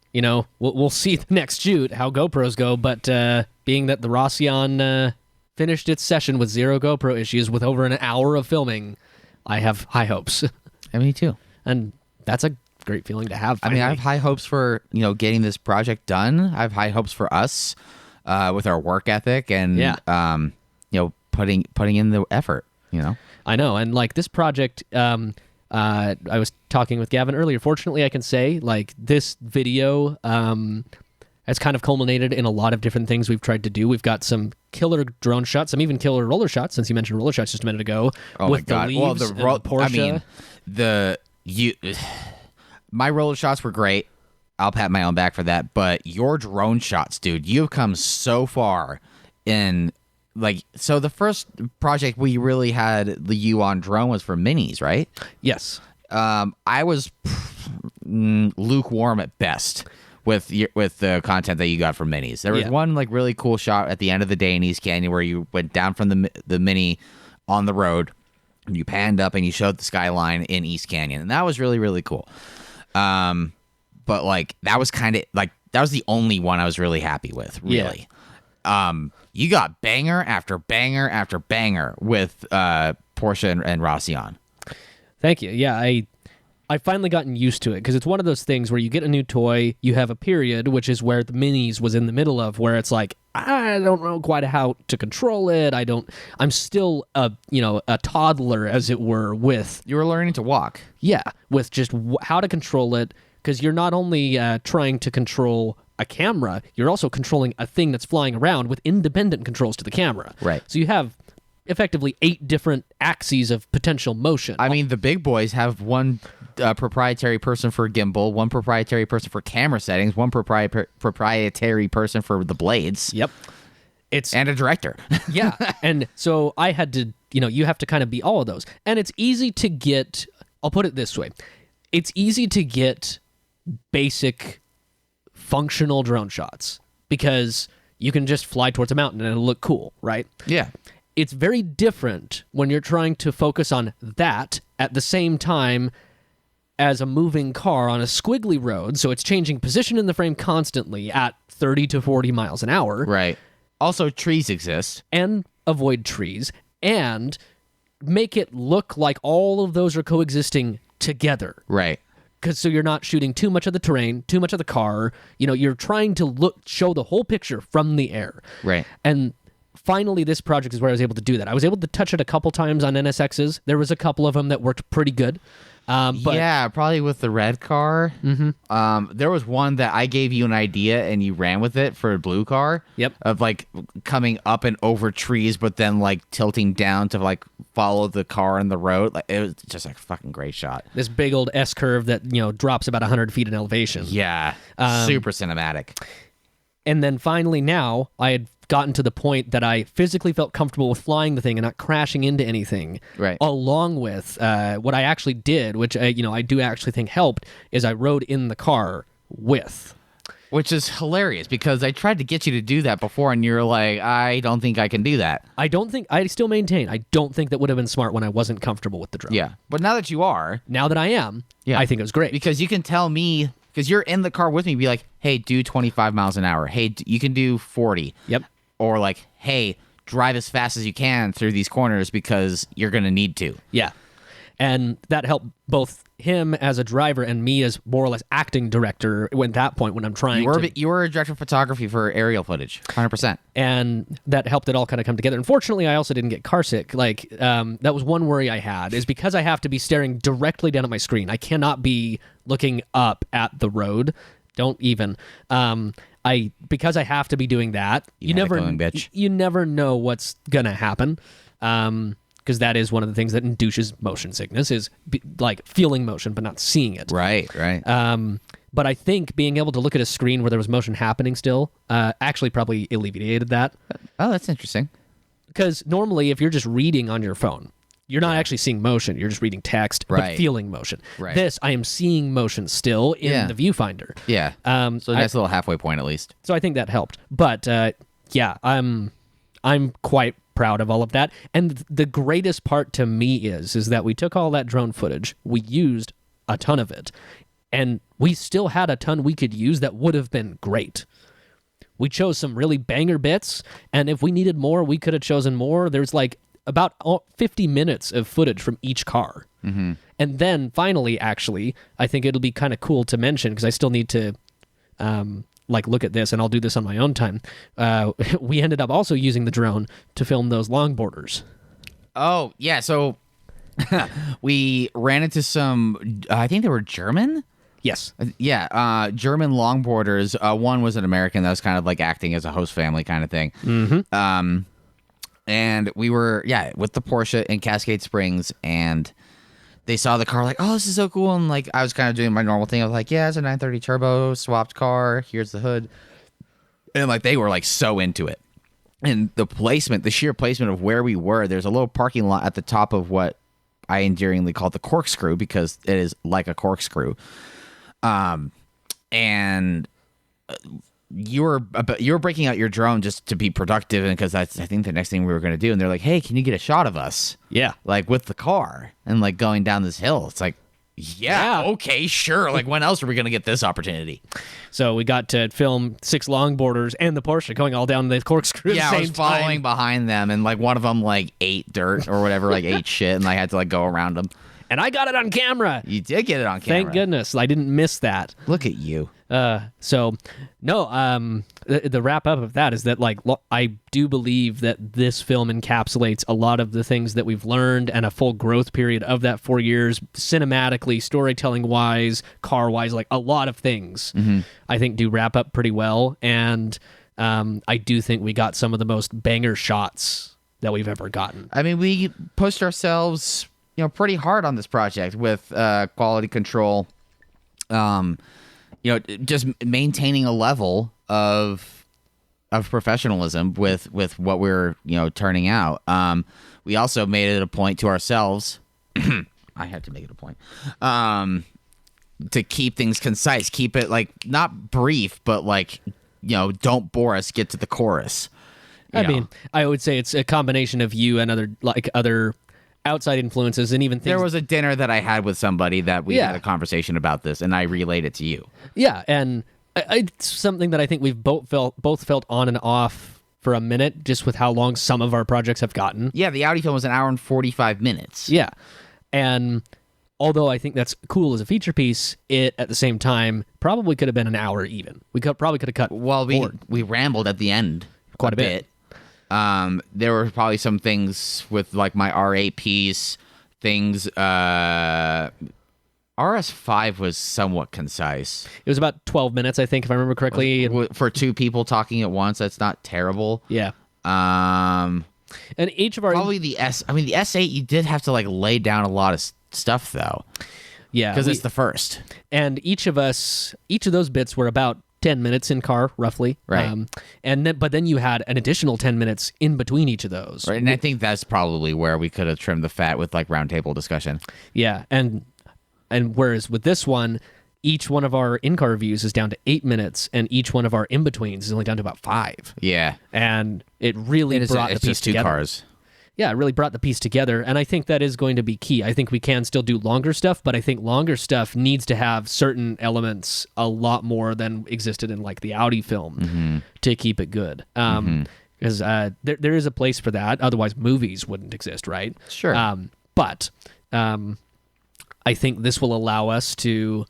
we'll see the next shoot how GoPros go. But being that the Rossion finished its session with 0 GoPro issues with over an hour of filming, I have high hopes. And me too. And that's a great feeling to have. I mean, I have high hopes for getting this project done. I have high hopes for us with our work ethic and putting in the effort. I know. And this project, I was talking with Gavin earlier. Fortunately, I can say this video has kind of culminated in a lot of different things we've tried to do. We've got some killer drone shots, some even killer roller shots, since you mentioned roller shots just a minute ago. Oh with my God! The leaves and Porsche. I mean, my roller shots were great. I'll pat my own back for that. But your drone shots, dude, you've come so far in. So the first project we really had you on drone was for minis, right? Yes. I was lukewarm at best with the content that you got from minis. There was one really cool shot at the end of the day in East Canyon where you went down from the mini on the road, and you panned up and you showed the skyline in East Canyon, and that was really, really cool. But that was kind of that was the only one I was really happy with, really. Yeah. You got banger after banger after banger with Porsche and Rossion. Thank you. Yeah, I've finally gotten used to it because it's one of those things where you get a new toy, you have a period, which is where the minis was in the middle of, where it's I don't know quite how to control it. I'm still a toddler, as it were, with... You were learning to walk. Yeah, with just how to control it, because you're not only trying to control a camera, you're also controlling a thing that's flying around with independent controls to the camera. Right. So you have effectively 8 different axes of potential motion. I mean, the big boys have one proprietary person for gimbal, one proprietary person for camera settings, one proprietary person for the blades. Yep. And a director. Yeah. And so I had to, you have to kind of be all of those. And it's easy to get, I'll put it this way. It's easy to get basic functional drone shots because you can just fly towards a mountain and it'll look cool, right? Yeah. It's very different when you're trying to focus on that at the same time as a moving car on a squiggly road, so it's changing position in the frame constantly at 30 to 40 miles an hour. Right. Also, trees exist. And avoid trees, and make it look like all of those are coexisting together. Right. Because so you're not shooting too much of the terrain, too much of the car. You're trying to show the whole picture from the air. Right. And finally, this project is where I was able to do that. I was able to touch it a couple times on NSXs. There was a couple of them that worked pretty good. But yeah, probably with the red car. Mm-hmm. There was one that I gave you an idea and you ran with it for a blue car. Yep. Of coming up and over trees, but then tilting down to follow the car on the road. It was just a fucking great shot. This big old S curve that drops about 100 feet in elevation. Yeah, super cinematic. And then finally, now I had gotten to the point that I physically felt comfortable with flying the thing and not crashing into anything. Right. Along with what I actually did, which I do actually think helped, is I rode in the car with. Which is hilarious because I tried to get you to do that before and you're like, I don't think I can do that. I still maintain, I don't think that would have been smart when I wasn't comfortable with the drone. Yeah. But now that you are. Now that I am, yeah. I think it was great. Because you can tell me, because you're in the car with me, be like, hey, do 25 miles an hour. Hey, you can do 40. Yep. Or hey, drive as fast as you can through these corners because you're going to need to. Yeah. And that helped both him as a driver and me as more or less acting director at that point when I'm trying You were a director of photography for aerial footage, 100%. And that helped it all kind of come together. Unfortunately, I also didn't get car sick. That was one worry I had, is because I have to be staring directly down at my screen. I cannot be looking up at the road. Don't even. Because I have to be doing that, you never know what's gonna happen. because that is one of the things that induces motion sickness is like feeling motion but not seeing it. Right. But I think being able to look at a screen where there was motion happening still actually probably alleviated that. Oh, that's interesting. Because normally if you're just reading on your phone, you're not actually seeing motion. You're just reading text, but feeling motion. Right. This, I am seeing motion still in the viewfinder. Yeah. So a nice little halfway point, at least. So I think that helped. But yeah, I'm quite proud of all of that. And the greatest part to me is that we took all that drone footage, we used a ton of it, and we still had a ton we could use that would have been great. We chose some really banger bits, and if we needed more, we could have chosen more. There's like about 50 minutes of footage from each car. Mm-hmm. And then finally, actually, I think it'll be kind of cool to mention, because I still need to like look at this, and I'll do this on my own time. We ended up also using the drone to film those longboarders. Oh, yeah. So we ran into some, I think they were German? Yes. Yeah, German longboarders. One was an American that was kind of like acting as a host family kind of thing. Mm-hmm. And we were, with the Porsche in Cascade Springs, and they saw the car like, oh, this is so cool. And like, I was kind of doing my normal thing. I was like, yeah, it's a 930 turbo swapped car. Here's the hood. And like, they were like so into it. And the sheer placement of where we were, there's a little parking lot at the top of what I endearingly call the corkscrew, because it is like a corkscrew. And you were breaking out your drone just to be productive, and because that's, I think, the next thing we were going to do. And they're like, hey, can you get a shot of us? Yeah. Like with the car and like going down this hill. It's like, yeah. Okay, sure. Like, when else are we going to get this opportunity? So we got to film 6 longboarders and the Porsche going all down the corkscrew at the same time. I was following behind them, and like one of them like ate dirt or whatever, like ate shit, and I had to like go around them. And I got it on camera. You did get it on camera. Thank goodness. I didn't miss that. Look at you. The wrap up of that is that, like, I do believe that this film encapsulates a lot of the things that we've learned, and a full growth period of that 4 years, cinematically, storytelling wise, car wise, like a lot of things. Mm-hmm. I think do wrap up pretty well, and I do think we got some of the most banger shots that we've ever gotten. I mean, we pushed ourselves, pretty hard on this project with quality control. Just maintaining a level of professionalism with what we're turning out. We also made it a point to ourselves. I had to make it a point to keep things concise, keep it like not brief, but like don't bore us. Get to the chorus. I mean, I would say it's a combination of you and other outside influences, and even things. There was a dinner that I had with somebody that we had a conversation about this, and I relayed it to you. Yeah, and it's something that I think we've both felt on and off for a minute, just with how long some of our projects have gotten. Yeah, the Audi film was an hour and 45 minutes. Yeah, and although I think that's cool as a feature piece, it at the same time probably could have been an hour even. We probably could have cut. Well, we rambled at the end quite a bit. There were probably some things with like my R8 piece, things. RS5 was somewhat concise. It was about 12 minutes, I think, if I remember correctly. For 2 people talking at once, that's not terrible. Yeah. And each of our the S8, you did have to like lay down a lot of stuff though. Yeah, because it's the first. And each of those bits were about 10 minutes in car, roughly. Right. But then you had an additional 10 minutes in between each of those. Right, and I think that's probably where we could have trimmed the fat with like roundtable discussion. Yeah, and whereas with this one, each one of our in-car reviews is down to 8 minutes, and each one of our in-betweens is only down to about 5. Yeah. And it really brought the piece together. 2 cars. Yeah, it really brought the piece together, and I think that is going to be key. I think we can still do longer stuff, but I think longer stuff needs to have certain elements a lot more than existed in like the Audi film to keep it good. Because there is a place for that. Otherwise, movies wouldn't exist, right? Sure. But I think this will allow us to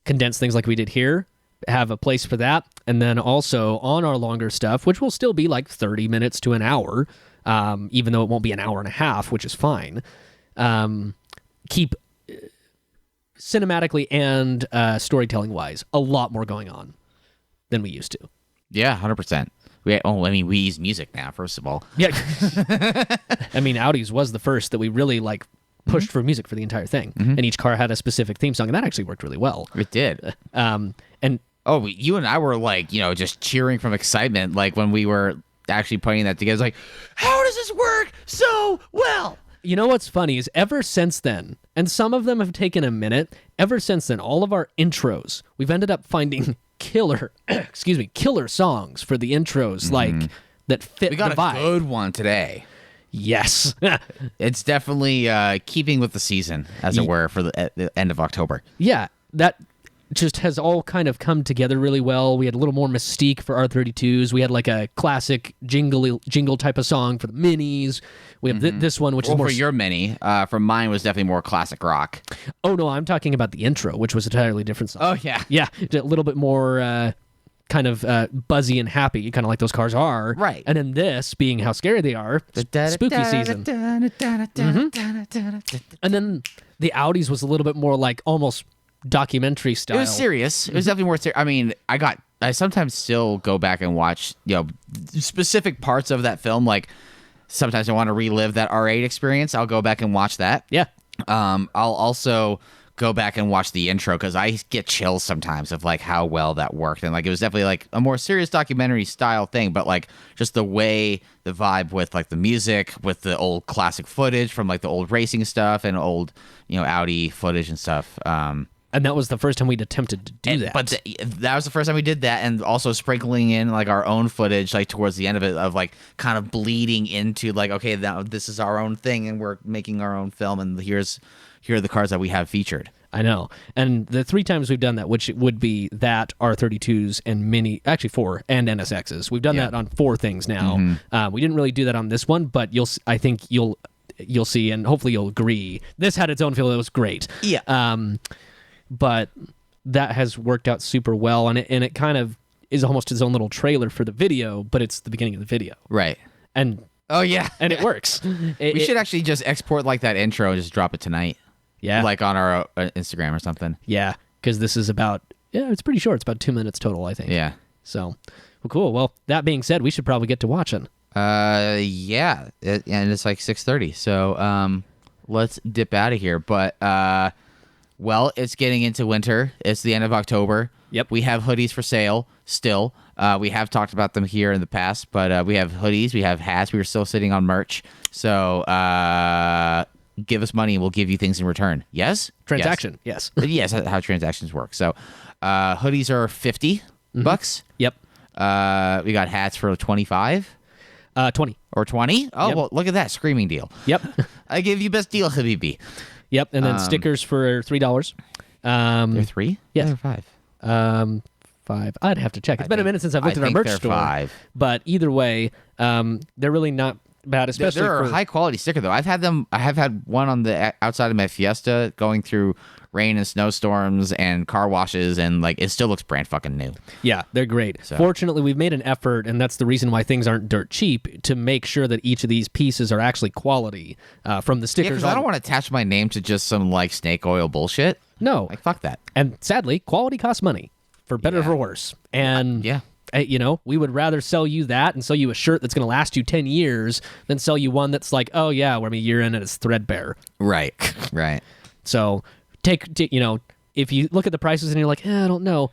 condense things like we did here, have a place for that, and then also on our longer stuff, which will still be like 30 minutes to an hour, even though it won't be an hour and a half, which is fine. Keep cinematically and storytelling wise a lot more going on than we used to. Yeah, 100%. We use music now, first of all. Yeah. I mean, Audi's was the first that we really like pushed for music for the entire thing. And each car had a specific theme song, and that actually worked really well. It did. And You and I were like, just cheering from excitement, like when we were actually putting that together. It's like, how does this work so well? you know what's funny is ever since then, and some of them have taken a minute, ever since then, all of our intros, we've ended up finding killer songs for the intros, like that fit We got the vibe. a good one today. Yes. It's definitely keeping with the season, as it were, for the end of October. Yeah, that just has all kind of come together really well. We had a little more mystique for R32s. We had like a classic jingle type of song for the minis. We have this one, which is more for your mini. For mine was definitely more classic rock. Oh no, I'm talking about the intro, which was an entirely different song. Oh yeah, Yeah, a little bit more kind of buzzy and happy, kind of like those cars are. Right. And then this being how scary they are, spooky season. And then the Audis was a little bit more like almost documentary style. it was serious. It was definitely more serious. I mean, I sometimes still go back and watch specific parts of that film. Like sometimes I want to relive that R8 experience. I'll go back and watch that. Yeah. I'll also go back and watch the intro because I get chills sometimes of like how well that worked, and like it was definitely like a more serious documentary style thing, but like just the way the vibe with like the music, with the old classic footage from like the old racing stuff and old Audi footage and stuff. And that was the first time we'd attempted to do that. But that was the first time we did that, and also sprinkling in like our own footage, like towards the end of it, of like kind of bleeding into like, okay, now this is our own thing, and we're making our own film, and here are the cars that we have featured. I know. And the 3 times we've done that, which would be that, R32s, and Mini, actually 4, and NSXs. We've done that on 4 things now. We didn't really do that on this one, but I think you'll see, and hopefully you'll agree, this had its own feel. It was great. Yeah. But that has worked out super well, and it kind of is almost its own little trailer for the video, but it's the beginning of the video. Right. And Oh yeah. and it works. We should actually just export like that intro and just drop it tonight. Yeah. Like on our Instagram or something. Yeah, because this is about, it's pretty short. It's about 2 minutes total, I think. Yeah. So, well, cool. Well, that being said, we should probably get to watching. Yeah. And it's like 6:30. So let's dip out of here. But well, it's getting into winter. It's the end of October. Yep. We have hoodies for sale still. We have talked about them here in the past, but we have hoodies. We have hats. We were still sitting on merch. So give us money and we'll give you things in return. Yes? Transaction, yes. Yes, that's how transactions work. So hoodies are $50. Yep. We got hats for 25 20. or 20. Oh, Yep. well, look at that screaming deal. Yep. I give you best deal, Habibi. Yep. And then stickers for $3. They're 3? Yes. They're 5. 5. I'd have to check. It's been a minute since I've looked at our merch they're store. 5. But either way, they're really not bad, especially They're for a high quality sticker though. I have had one on the outside of my Fiesta going through rain and snowstorms and car washes, and like it still looks brand fucking new. Yeah, they're great. So. Fortunately, we've made an effort, and that's the reason why things aren't dirt cheap, to make sure that each of these pieces are actually quality from the Yeah, stickers. because I don't want to attach my name to just some like snake oil bullshit. No. Like fuck that. And sadly, quality costs money, for better or for worse. And Yeah. We would rather sell you that and sell you a shirt that's going to last you 10 years than sell you one that's like, oh yeah, we're a year in and it's threadbare. Right. Right. So if you look at the prices and you're like, I don't know,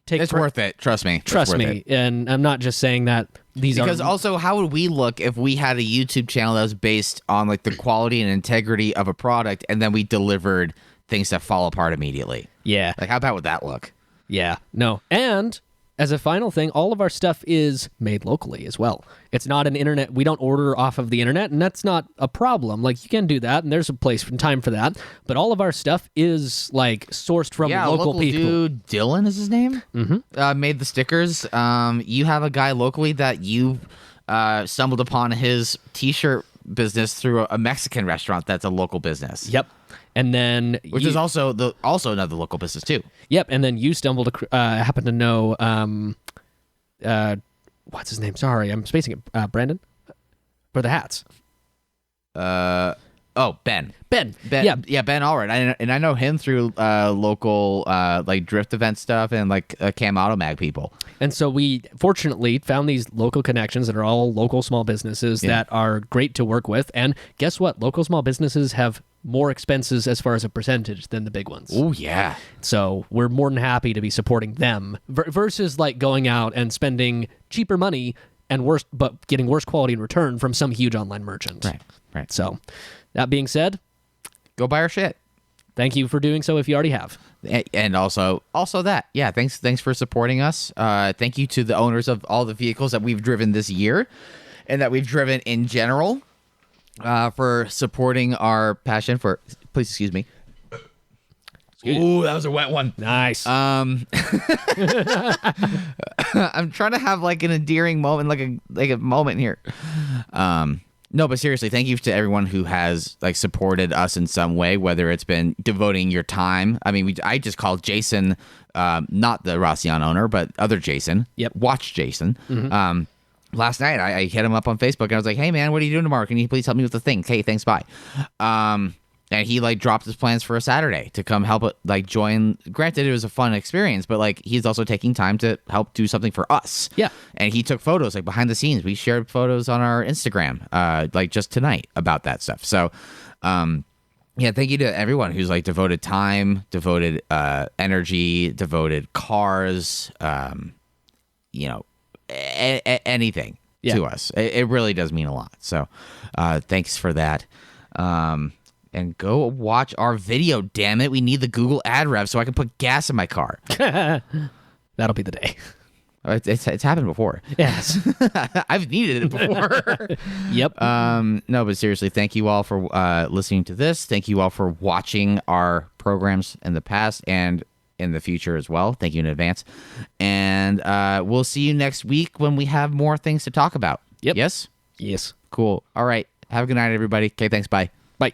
It's worth it. Trust me. Trust It's worth me. it. And I'm not just saying that these are. Because also, how would we look if we had a YouTube channel that was based on like the quality and integrity of a product, and then we delivered things that fall apart immediately? Yeah. Like, how bad would that look? Yeah. No. And as a final thing, all of our stuff is made locally as well. It's not an internet. We don't order off of the internet, and that's not a problem. Like, you can do that, and there's a place and time for that. But all of our stuff is like sourced from local people. Dude, Dylan is his name. Made the stickers. You have a guy locally that you stumbled upon his T-shirt business through a Mexican restaurant that's a local business. Yep. And then Which is also another local business too. Yep. And then you happen to know what's his name? Sorry, I'm spacing it. Brandon for the hats. Oh, Ben. Ben. Yeah, Ben Allred. I know him through local like drift event stuff and like Cam Auto Mag people. And so we fortunately found these local connections that are all local small businesses that are great to work with. And guess what? Local small businesses have more expenses as far as a percentage than the big ones. Oh, yeah. So we're more than happy to be supporting them versus like going out and spending cheaper money and worse, but getting worse quality in return from some huge online merchant. Right. So that being said, go buy our shit. Thank you for doing so if you already have. And also that. Yeah, thanks for supporting us. Thank you to the owners of all the vehicles that we've driven this year and that we've driven in general for supporting our passion for, please excuse me. Ooh, that was a wet one. Nice. I'm trying to have like an endearing moment, like a moment here. No, but seriously, thank you to everyone who has like supported us in some way, whether it's been devoting your time. I mean, I just called Jason, not the Rossion owner, but other Jason. Yep. Watch Jason. Last night, I hit him up on Facebook and I was like, "Hey man, what are you doing tomorrow? Can you please help me with the thing?" "Hey, thanks, bye." And he like dropped his plans for a Saturday to come help like join. Granted, it was a fun experience, but like he's also taking time to help do something for us. Yeah. And he took photos like behind the scenes. We shared photos on our Instagram, like just tonight about that stuff. So, yeah, thank you to everyone who's like devoted time, devoted energy, devoted cars, anything to us. It really does mean a lot. So, thanks for that. And go watch our video, damn it. We need the Google ad rev so I can put gas in my car. That'll be the day. It's happened before. Yes. I've needed it before. Yep. No, but seriously, thank you all for listening to this. Thank you all for watching our programs in the past and in the future as well. Thank you in advance. And we'll see you next week when we have more things to talk about. Yep. Yes? Yes. Cool. All right. Have a good night, everybody. Okay, thanks. Bye. Bye.